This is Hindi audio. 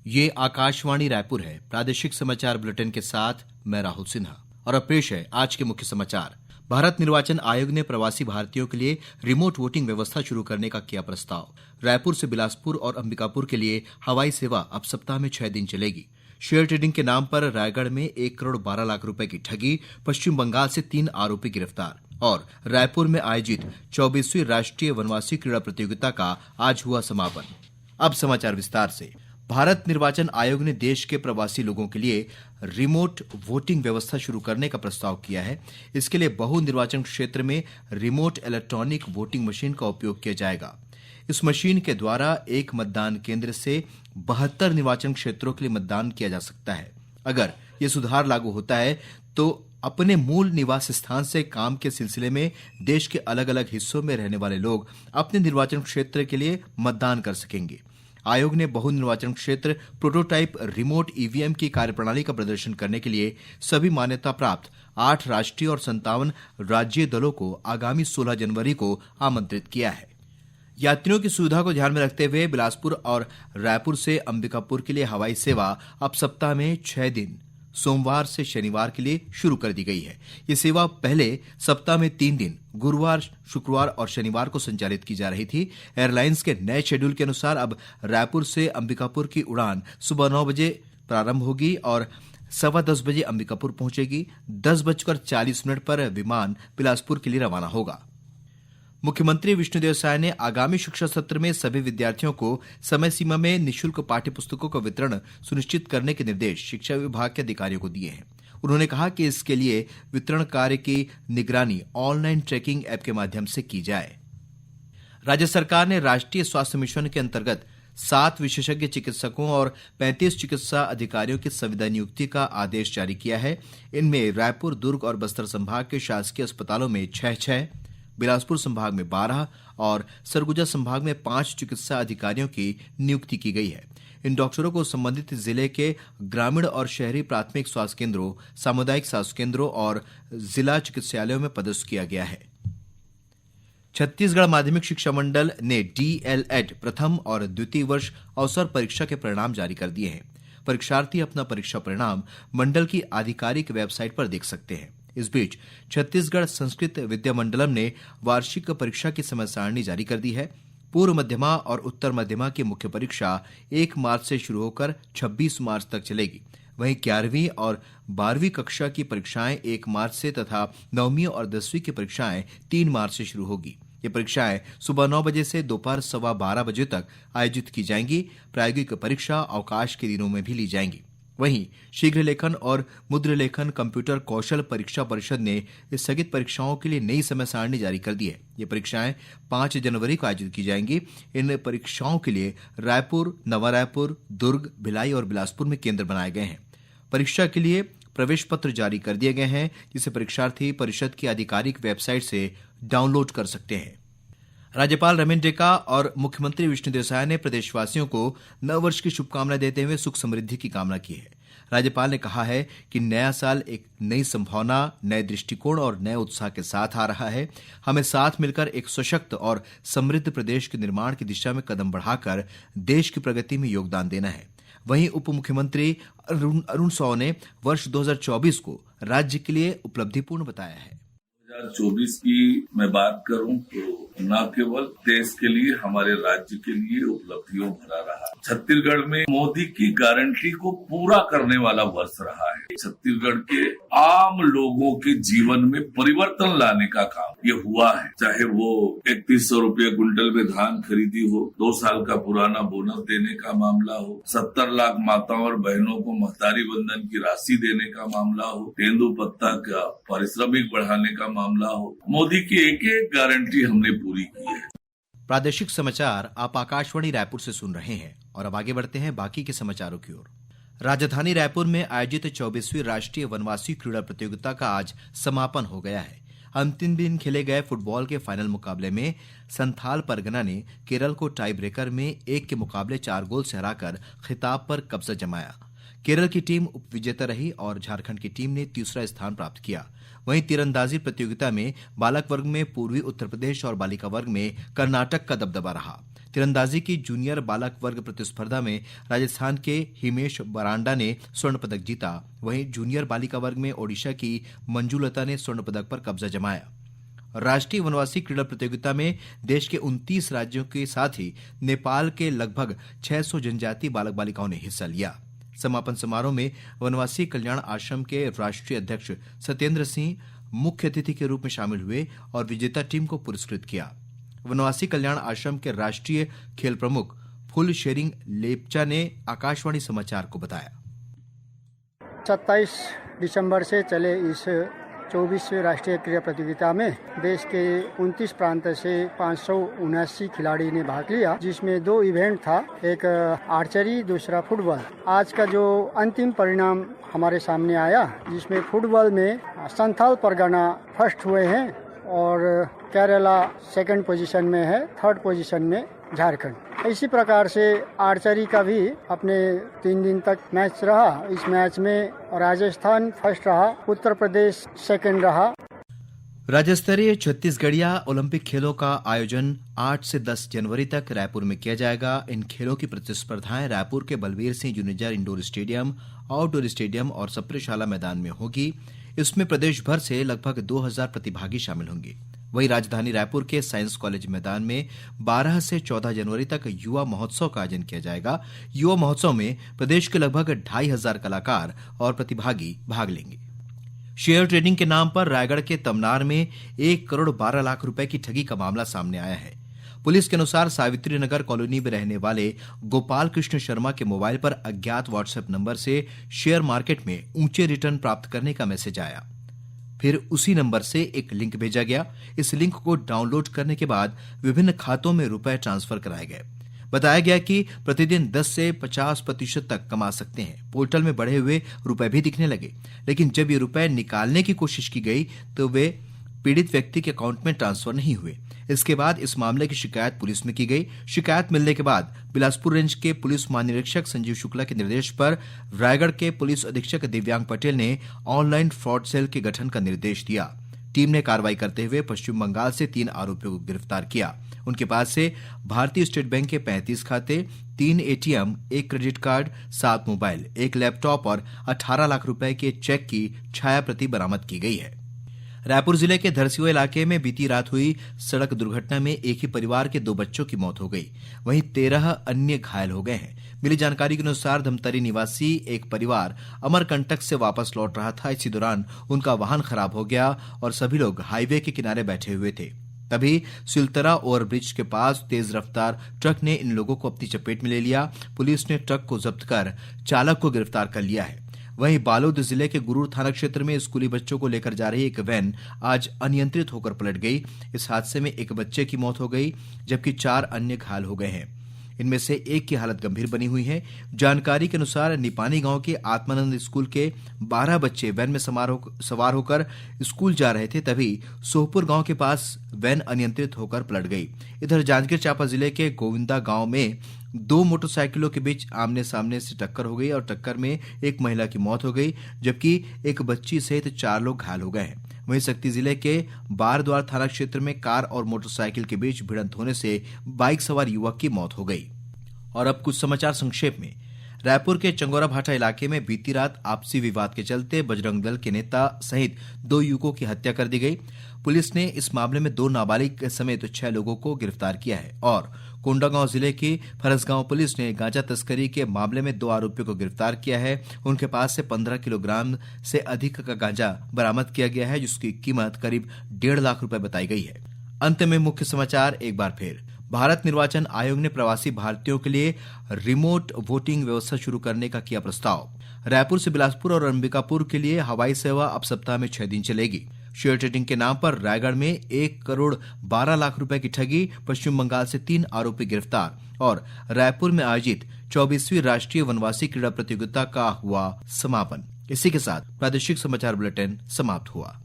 ये आकाशवाणी रायपुर है। प्रादेशिक समाचार बुलेटिन के साथ मैं राहुल सिन्हा और अब पेश है आज के मुख्य समाचार। भारत निर्वाचन आयोग ने प्रवासी भारतीयों के लिए रिमोट वोटिंग व्यवस्था शुरू करने का किया प्रस्ताव। रायपुर से बिलासपुर और अंबिकापुर के लिए हवाई सेवा अब सप्ताह में 6 दिन चलेगी। शेयर ट्रेडिंग के नाम पर रायगढ़ में 1 करोड़ 12 लाख रुपए की ठगी, पश्चिम बंगाल से 3 आरोपी गिरफ्तार। और रायपुर में आयोजित 24वीं राष्ट्रीय वनवासी क्रीड़ा प्रतियोगिता का आज हुआ समापन। अब समाचार विस्तार से। भारत निर्वाचन आयोग ने देश के प्रवासी लोगों के लिए रिमोट वोटिंग व्यवस्था शुरू करने का प्रस्ताव किया है। इसके लिए बहु निर्वाचन क्षेत्र में रिमोट इलेक्ट्रॉनिक वोटिंग मशीन का उपयोग किया जाएगा। इस मशीन के द्वारा एक मतदान केंद्र से 72 निर्वाचन क्षेत्रों के लिए मतदान किया जा सकता है। अगर ये सुधार लागू होता है तो अपने मूल निवास स्थान से काम के सिलसिले में देश के अलग अलग हिस्सों में रहने वाले लोग अपने निर्वाचन क्षेत्र के लिए मतदान कर सकेंगे। आयोग ने बहु निर्वाचन क्षेत्र प्रोटोटाइप रिमोट ईवीएम की कार्यप्रणाली का प्रदर्शन करने के लिए सभी मान्यता प्राप्त 8 राष्ट्रीय और 57 राज्यीय दलों को आगामी 16 जनवरी को आमंत्रित किया है। यात्रियों की सुविधा को ध्यान में रखते हुए बिलासपुर और रायपुर से अंबिकापुर के लिए हवाई सेवा अब सप्ताह में 6 दिन सोमवार से शनिवार के लिए शुरू कर दी गई है। ये सेवा पहले सप्ताह में 3 दिन गुरुवार, शुक्रवार और शनिवार को संचालित की जा रही थी। एयरलाइंस के नए शेड्यूल के अनुसार अब रायपुर से अंबिकापुर की उड़ान सुबह 9 बजे प्रारंभ होगी और 10:15 बजे अंबिकापुर पहुंचेगी। 10:40 पर विमान बिलासपुर के लिए रवाना होगा। मुख्यमंत्री विष्णुदेव साय ने आगामी शिक्षा सत्र में सभी विद्यार्थियों को समय सीमा में निःशुल्क पाठ्य पुस्तकों का वितरण सुनिश्चित करने के निर्देश शिक्षा विभाग के अधिकारियों को दिए हैं। उन्होंने कहा कि इसके लिए वितरण कार्य की निगरानी ऑनलाइन ट्रैकिंग ऐप के माध्यम से की जाए। राज्य सरकार ने राष्ट्रीय स्वास्थ्य मिशन के अंतर्गत 7 विशेषज्ञ चिकित्सकों और 35 चिकित्सा अधिकारियों की संविदा नियुक्ति का आदेश जारी किया है। इनमें रायपुर, दुर्ग और बस्तर संभाग के शासकीय अस्पतालों में 6, बिलासपुर संभाग में 12 और सरगुजा संभाग में 5 चिकित्सा अधिकारियों की नियुक्ति की गई है। इन डॉक्टरों को संबंधित जिले के ग्रामीण और शहरी प्राथमिक स्वास्थ्य केंद्रों, सामुदायिक स्वास्थ्य केंद्रों और जिला चिकित्सालयों में पदस्थ किया गया है। छत्तीसगढ़ माध्यमिक शिक्षा मंडल ने डीएलएड प्रथम और द्वितीय वर्ष अवसर परीक्षा के परिणाम जारी कर दिए हैं। परीक्षार्थी अपना परीक्षा परिणाम मंडल की आधिकारिक वेबसाइट पर देख सकते हैं। इस बीच छत्तीसगढ़ संस्कृत विद्या मंडलम ने वार्षिक परीक्षा की समय सारणी जारी कर दी है। पूर्व मध्यमा और उत्तर मध्यमा की मुख्य परीक्षा 1 मार्च से शुरू होकर 26 मार्च तक चलेगी। वहीं 11वीं और 12वीं कक्षा की परीक्षाएं 1 मार्च से तथा 9वीं और 10वीं की परीक्षाएं 3 मार्च से शुरू होगी। ये परीक्षाएं सुबह 9 बजे से दोपहर 12:15 बजे तक आयोजित की जाएंगी। प्रायोगिक परीक्षा अवकाश के दिनों में भी ली जाएंगी। वहीं शीघ्र लेखन और मुद्र लेखन कंप्यूटर कौशल परीक्षा परिषद ने स्थगित परीक्षाओं के लिए नई समय सारणी जारी कर दी है। ये परीक्षाएं 5 जनवरी को आयोजित की जाएंगी। इन परीक्षाओं के लिए रायपुर, नवा रायपुर, दुर्ग, भिलाई और बिलासपुर में केंद्र बनाए गए हैं। परीक्षा के लिए प्रवेश पत्र जारी कर दिए गए हैं, जिसे परीक्षार्थी परिषद की आधिकारिक वेबसाइट से डाउनलोड कर सकते हैं। राज्यपाल रमेश डेका और मुख्यमंत्री विष्णुदेव साय ने प्रदेशवासियों को नववर्ष की शुभकामनाएं देते हुए सुख समृद्धि की कामना की है। राज्यपाल ने कहा है कि नया साल एक नई संभावना, नए दृष्टिकोण और नए उत्साह के साथ आ रहा है। हमें साथ मिलकर एक सशक्त और समृद्ध प्रदेश के निर्माण की दिशा में कदम बढ़ाकर देश की प्रगति में योगदान देना है। वहीं उप मुख्यमंत्री अरुण साव ने वर्ष 2024 को राज्य के लिए उपलब्धिपूर्ण बताया है। 2024 की मैं बात करूं तो न केवल देश के लिए, हमारे राज्य के लिए उपलब्धियों भरा रहा। छत्तीसगढ़ में मोदी की गारंटी को पूरा करने वाला वर्ष रहा है। छत्तीसगढ़ के आम लोगों के जीवन में परिवर्तन लाने का काम ये हुआ है। चाहे वो 3100 रुपये क्विंटल में धान खरीदी हो, 2 साल का पुराना बोनस देने का मामला हो, 70 लाख माताओं और बहनों को महतारी बंधन की राशि देने का मामला हो, तेंदुपत्ता का पारिश्रमिक बढ़ाने का मामला हो, मोदी की एक एक गारंटी हमने पूरी की है। प्रादेशिक समाचार आप आकाशवाणी रायपुर से सुन रहे हैं और अब आगे बढ़ते हैं बाकी के समाचारों की ओर। राजधानी रायपुर में आयोजित 24वीं राष्ट्रीय वनवासी क्रीड़ा प्रतियोगिता का आज समापन हो गया है। अंतिम दिन खेले गए फुटबॉल के फाइनल मुकाबले में संथाल परगना ने केरल को टाई ब्रेकर में 1 के मुकाबले 4 गोल से हराकर खिताब पर कब्जा जमाया। केरल की टीम उपविजेता रही और झारखंड की टीम ने तीसरा स्थान प्राप्त किया। वहीं तीरंदाजी प्रतियोगिता में बालक वर्ग में पूर्वी उत्तर प्रदेश और बालिका वर्ग में कर्नाटक का दबदबा रहा। तीरंदाजी की जूनियर बालक वर्ग प्रतिस्पर्धा में राजस्थान के हिमेश बरांडा ने स्वर्ण पदक जीता। वहीं जूनियर बालिका वर्ग में ओडिशा की मंजुलता ने स्वर्ण पदक पर कब्जा जमाया। राष्ट्रीय वनवासी क्रीड़ा प्रतियोगिता में देश के 29 राज्यों के साथ ही नेपाल के लगभग 600 जनजातीय बालक बालिकाओं ने हिस्सा लिया। समापन समारोह में वनवासी कल्याण आश्रम के राष्ट्रीय अध्यक्ष सत्येंद्र सिंह मुख्य अतिथि के रूप में शामिल हुए और विजेता टीम को पुरस्कृत किया। वनवासी कल्याण आश्रम के राष्ट्रीय खेल प्रमुख फुल शेरिंग लेपचा ने आकाशवाणी समाचार को बताया। 27 दिसंबर से चले इस 24वीं राष्ट्रीय क्रीड़ा प्रतियोगिता में देश के 29 प्रांत से 579 खिलाड़ी ने भाग लिया, जिसमें 2 इवेंट था, एक आर्चरी, दूसरा फुटबॉल। आज का जो अंतिम परिणाम हमारे सामने आया, जिसमें फुटबॉल में संथाल परगना फर्स्ट हुए हैं और केरला सेकंड पोजीशन में है, थर्ड पोजीशन में झारखंड। इसी प्रकार से आर्चरी का भी अपने 3 दिन तक मैच रहा। इस मैच में राजस्थान फर्स्ट रहा, उत्तर प्रदेश सेकंड रहा। राज्य स्तरीय छत्तीसगढ़िया ओलंपिक खेलों का आयोजन 8 से 10 जनवरी तक रायपुर में किया जाएगा। इन खेलों की प्रतिस्पर्धाएं रायपुर के बलवीर सिंह जुनेजर इंडोर स्टेडियम, आउटडोर स्टेडियम और सप्रेशाला मैदान में होगी। इसमें प्रदेश भर से लगभग 2000 प्रतिभागी शामिल होंगे। वहीं राजधानी रायपुर के साइंस कॉलेज मैदान में 12 से 14 जनवरी तक युवा महोत्सव का आयोजन किया जाएगा। युवा महोत्सव में प्रदेश के लगभग 2500 कलाकार और प्रतिभागी भाग लेंगे। शेयर ट्रेडिंग के नाम पर रायगढ़ के तमनार में 1 करोड़ 12 लाख रुपए की ठगी का मामला सामने आया है। पुलिस के अनुसार सावित्री नगर कॉलोनी में रहने वाले गोपाल कृष्ण शर्मा के मोबाइल पर अज्ञात व्हाट्सएप नंबर से शेयर मार्केट में ऊंचे रिटर्न प्राप्त करने का मैसेज आया। फिर उसी नंबर से एक लिंक भेजा गया। इस लिंक को डाउनलोड करने के बाद विभिन्न खातों में रुपए ट्रांसफर कराए गए। बताया गया कि प्रतिदिन 10 से 50% तक कमा सकते हैं। पोर्टल में बढ़े हुए रुपए भी दिखने लगे, लेकिन जब ये रुपए निकालने की कोशिश की गई तो वे पीड़ित व्यक्ति के अकाउंट में ट्रांसफर नहीं हुए। इसके बाद इस मामले की शिकायत पुलिस में की गई। शिकायत मिलने के बाद बिलासपुर रेंज के पुलिस महानिरीक्षक संजीव शुक्ला के निर्देश पर रायगढ़ के पुलिस अधीक्षक दिव्यांग पटेल ने ऑनलाइन फ्रॉड सेल के गठन का निर्देश दिया। टीम ने कार्रवाई करते हुए पश्चिम बंगाल से 3 आरोपियों को गिरफ्तार किया। उनके पास से भारतीय स्टेट बैंक के 35 खाते, 3 ATM, 1 credit card, 7 mobile, 1 laptop और 18 लाख रुपए के चेक की छायाप्रति बरामद की गई है। रायपुर जिले के धरसीवा इलाके में बीती रात हुई सड़क दुर्घटना में एक ही परिवार के 2 बच्चों की मौत हो गई, वहीं 13 अन्य घायल हो गए हैं। मिली जानकारी के अनुसार धमतरी निवासी एक परिवार अमरकंटक से वापस लौट रहा था। इसी दौरान उनका वाहन खराब हो गया और सभी लोग हाईवे के किनारे बैठे हुए थे। तभी सिलतरा ओवरब्रिज के पास तेज रफ्तार ट्रक ने इन लोगों को अपनी चपेट में ले लिया। पुलिस ने ट्रक को जब्त कर चालक को गिरफ्तार कर लिया है। वहीं बालोद जिले के गुरूर थाना क्षेत्र में स्कूली बच्चों को लेकर जा रही एक वैन आज अनियंत्रित होकर पलट गई। इस हादसे में एक बच्चे की मौत हो गई, जबकि 4 अन्य घायल हो गए हैं। इनमें से एक की हालत गंभीर बनी हुई है। जानकारी के अनुसार निपानी गांव के आत्मानंद स्कूल के 12 बच्चे वैन में सवार होकर स्कूल जा रहे थे, तभी सोहपुर गांव के पास वैन अनियंत्रित होकर पलट गई। इधर जांजगीर चांपा जिले के गोविंदा गांव में 2 मोटरसाइकिलों के बीच आमने सामने से टक्कर हो गई और टक्कर में एक महिला की मौत हो गई, जबकि एक बच्ची सहित 4 लोग घायल हो गए हैं। वहीं शक्ति जिले के बारद्वार थाना क्षेत्र में कार और मोटरसाइकिल के बीच भिड़ंत होने से बाइक सवार युवक की मौत हो गई। और अब कुछ समाचार संक्षेप में। रायपुर के चंगोरा भाटा इलाके में बीती रात आपसी विवाद के चलते बजरंग दल के नेता सहित 2 युवकों की हत्या कर दी गई। पुलिस ने इस मामले में 2 नाबालिग समेत 6 लोगों को गिरफ्तार किया है। और कोंडागांव जिले की फरसगांव पुलिस ने गांजा तस्करी के मामले में 2 आरोपियों को गिरफ्तार किया है। उनके पास से 15 किलोग्राम से अधिक का गांजा बरामद किया गया है, जिसकी कीमत करीब 1.5 लाख रुपए बताई गई है। अंत में मुख्य समाचार एक बार फिर। भारत निर्वाचन आयोग ने प्रवासी भारतीयों के लिए रिमोट वोटिंग व्यवस्था शुरू करने का किया प्रस्ताव। रायपुर से बिलासपुर और अंबिकापुर के लिए हवाई सेवा अब सप्ताह में 6 दिन चलेगी। शेयर ट्रेडिंग के नाम पर रायगढ़ में 1 करोड़ 12 लाख रुपए की ठगी, पश्चिम बंगाल से 3 आरोपी गिरफ्तार। और रायपुर में आयोजित 24वीं राष्ट्रीय वनवासी क्रीड़ा प्रतियोगिता का हुआ समापन। इसी के साथ प्रादेशिक समाचार बुलेटिन समाप्त हुआ।